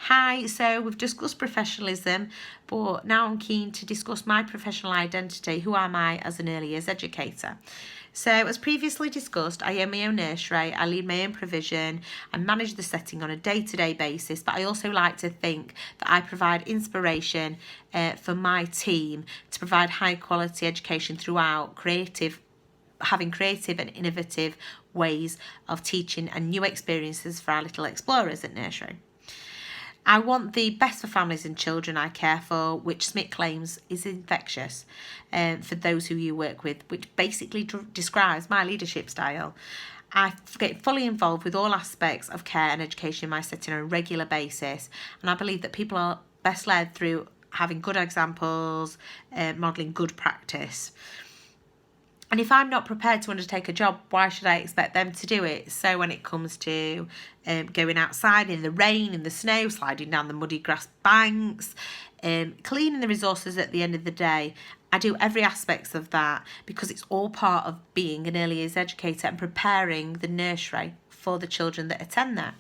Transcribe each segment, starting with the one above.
Hi, so we've discussed professionalism, but now I'm keen to discuss my professional identity. Who am I as an early years educator? So, as previously discussed, I own my own nursery, I lead my own provision, I manage the setting on a day-to-day basis, but I also like to think that I provide inspiration for my team to provide high-quality education throughout having creative and innovative ways of teaching and new experiences for our little explorers at nursery. I want the best for families and children I care for, which Smith claims is infectious for those who you work with, which basically describes my leadership style. I get fully involved with all aspects of care and education in my setting on a regular basis, and I believe that people are best led through having good examples, modelling good practice. And if I'm not prepared to undertake a job, why should I expect them to do it? So when it comes to going outside in the rain, in the snow, sliding down the muddy grass banks, cleaning the resources at the end of the day, I do every aspect of that because it's all part of being an early years educator and preparing the nursery for the children that attend there.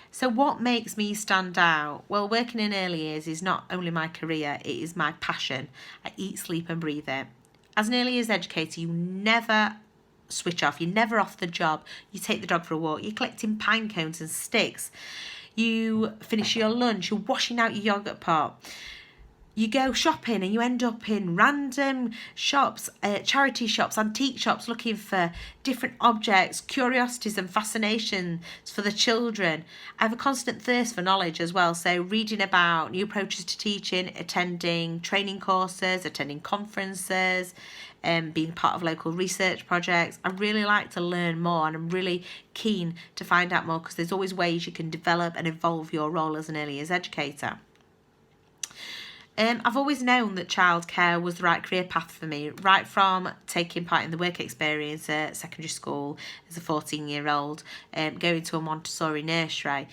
So what makes me stand out? Well, working in early years is not only my career, it is my passion. I eat, sleep and breathe it. As an early years educator, you never switch off. You're never off the job. You take the dog for a walk. You're collecting pine cones and sticks. You finish your lunch. You're washing out your yogurt pot. You go shopping and you end up in random shops, charity shops, antique shops, looking for different objects, curiosities and fascinations for the children. I have a constant thirst for knowledge as well, so reading about new approaches to teaching, attending training courses, attending conferences, being part of local research projects. I really like to learn more and I'm really keen to find out more because there's always ways you can develop and evolve your role as an early years educator. I've always known that childcare was the right career path for me, right from taking part in the work experience at secondary school as a 14-year-old, going to a Montessori nursery.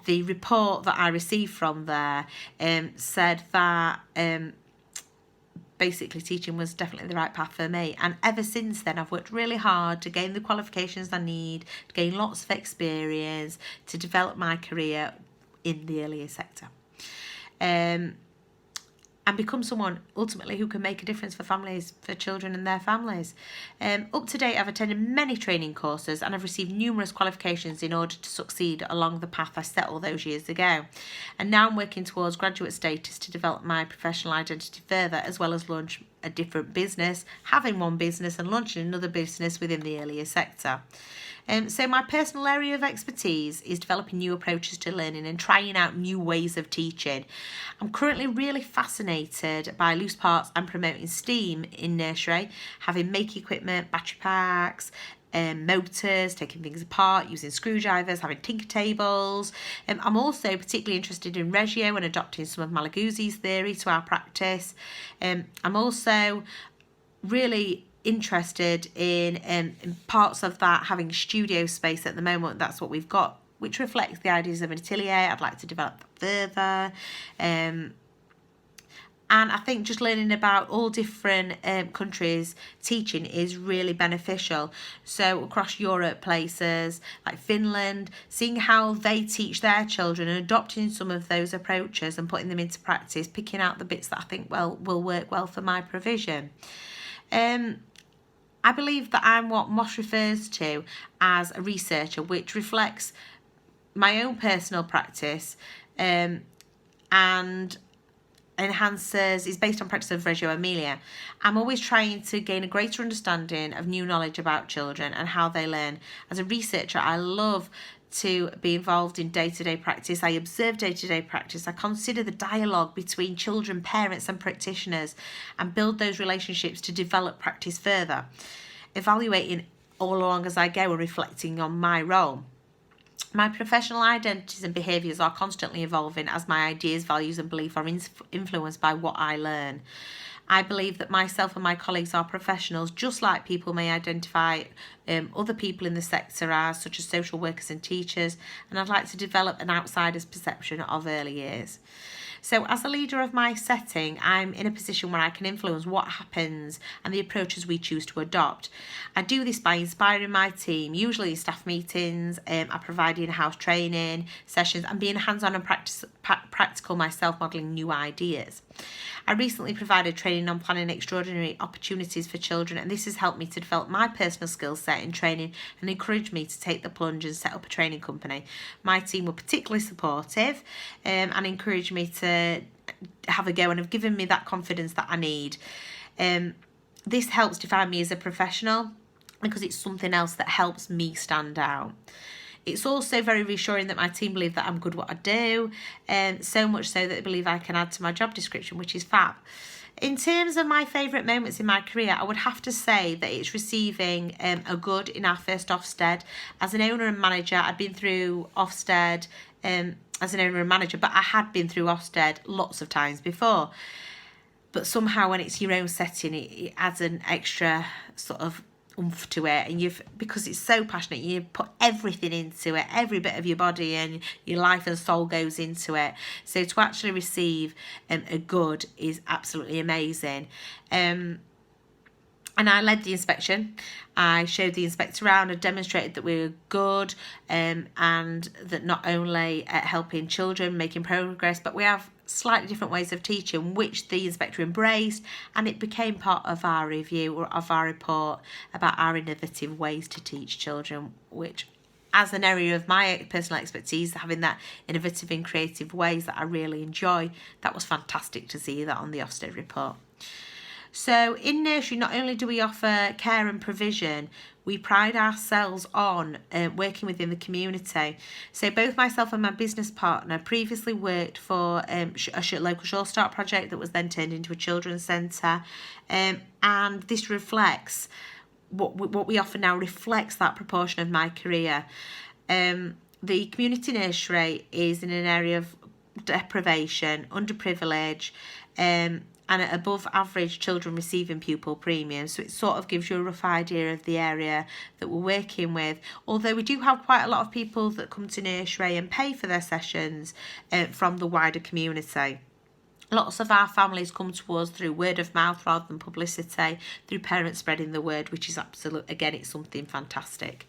The report that I received from there said that basically teaching was definitely the right path for me. And ever since then, I've worked really hard to gain the qualifications I need, to gain lots of experience, to develop my career in the early years sector. And become someone ultimately who can make a difference for families, for children and their families. Up to date, I've attended many training courses and I've received numerous qualifications in order to succeed along the path I set all those years ago. And now I'm working towards graduate status to develop my professional identity further, as well as launch a different business, having one business and launching another business within the earlier sector. So my personal area of expertise is developing new approaches to learning and trying out new ways of teaching. I'm currently really fascinated by loose parts and promoting STEAM in nursery, having make equipment, battery packs, motors, taking things apart, using screwdrivers, having tinker tables. I'm also particularly interested in Reggio and adopting some of Malaguzzi's theory to our practice. I'm also really interested in parts of that having studio space at the moment. That's what we've got, which reflects the ideas of an atelier. I'd like to develop that further. And I think just learning about all different countries teaching is really beneficial. So across Europe, places like Finland, seeing how they teach their children and adopting some of those approaches and putting them into practice, picking out the bits that I think will work well for my provision. I believe that I'm what Moss refers to as a researcher, which reflects my own personal practice and is based on practice of Reggio Emilia. I'm always trying to gain a greater understanding of new knowledge about children and how they learn. As a researcher, I love to be involved in day-to-day practice. I observe day-to-day practice. I consider the dialogue between children, parents and practitioners and build those relationships to develop practice further, evaluating all along as I go and reflecting on my role. My professional identities and behaviours are constantly evolving as my ideas, values and beliefs are influenced by what I learn. I believe that myself and my colleagues are professionals, just like people may identify other people in the sector as, such as social workers and teachers, and I'd like to develop an outsider's perception of early years. So as a leader of my setting, I'm in a position where I can influence what happens and the approaches we choose to adopt. I do this by inspiring my team, usually in staff meetings. I provide in-house training sessions and being hands-on and practical myself, modelling new ideas. I recently provided training on planning extraordinary opportunities for children, and this has helped me to develop my personal skill set in training and encouraged me to take the plunge and set up a training company. My team were particularly supportive and encouraged me to have a go and have given me that confidence that I need. This helps define me as a professional because it's something else that helps me stand out. It's also very reassuring that my team believe that I'm good at what I do, so much so that they believe I can add to my job description, which is fab. In terms of my favourite moments in my career, I would have to say that it's receiving a good in our first Ofsted. As an owner and manager, I'd been through Ofsted as an owner and manager, but I had been through Ofsted lots of times before. But somehow when it's your own setting, it adds an extra sort of oomph to it, and because it's so passionate, you put everything into it, every bit of your body and your life and soul goes into it. So to actually receive a good is absolutely amazing. And I led the inspection. I showed the inspector around and demonstrated that we were good, and that not only at helping children, making progress, but we have slightly different ways of teaching, which the inspector embraced, and it became part of our review or of our report about our innovative ways to teach children, which, as an area of my personal expertise, having that innovative and creative ways that I really enjoy, that was fantastic to see that on the Ofsted report. So in nursery, not only do we offer care and provision, we pride ourselves on working within the community. So both myself and my business partner previously worked for a local Sure Start project that was then turned into a children's centre, and this reflects what we offer now reflects that proportion of my career. The community nursery is in an area of deprivation, underprivilege, and at above average children receiving pupil premiums. So it sort of gives you a rough idea of the area that we're working with. Although we do have quite a lot of people that come to nursery and pay for their sessions from the wider community. Lots of our families come to us through word of mouth rather than publicity, through parents spreading the word, which is it's something fantastic.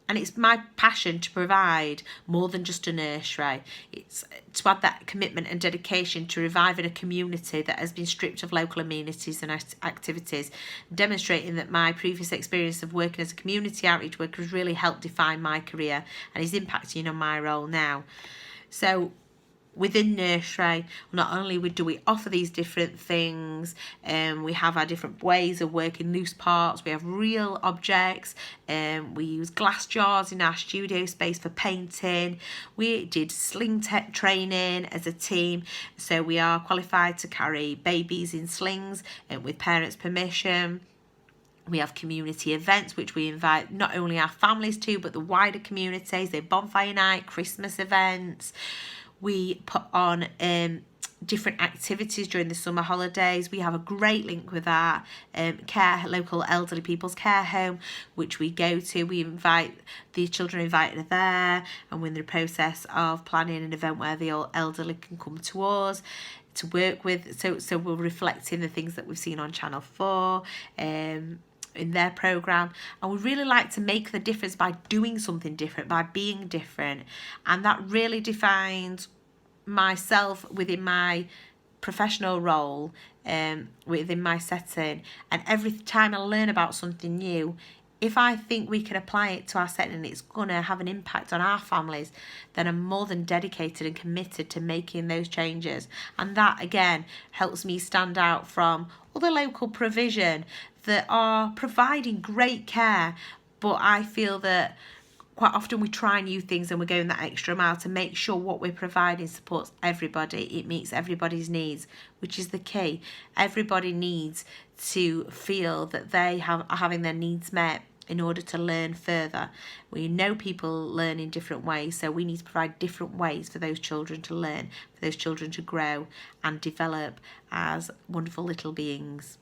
And it's my passion to provide more than just a nursery. It's to add that commitment and dedication to reviving a community that has been stripped of local amenities and activities, demonstrating that my previous experience of working as a community outreach worker has really helped define my career and is impacting on my role now. So within nursery, not only do we offer these different things, we have our different ways of working, loose parts, we have real objects, we use glass jars in our studio space for painting. We did sling tech training as a team, so we are qualified to carry babies in slings with parents' permission. We have community events which we invite not only our families to, but the wider communities. They're bonfire night, Christmas events. We put on different activities during the summer holidays. We have a great link with our local elderly people's care home, which we go to. We invite the children invited there, and we're in the process of planning an event where the elderly can come to us to work with. So we're reflecting the things that we've seen on Channel 4. In their programme, and we really like to make the difference by doing something different, by being different, and that really defines myself within my professional role, within my setting. And every time I learn about something new, if I think we can apply it to our setting and it's going to have an impact on our families, then I'm more than dedicated and committed to making those changes. And that, again, helps me stand out from other local provision that are providing great care. But I feel that quite often we try new things and we're going that extra mile to make sure what we're providing supports everybody. It meets everybody's needs, which is the key. Everybody needs to feel that they are having their needs met in order to learn further. We know people learn in different ways, so we need to provide different ways for those children to learn, for those children to grow and develop as wonderful little beings.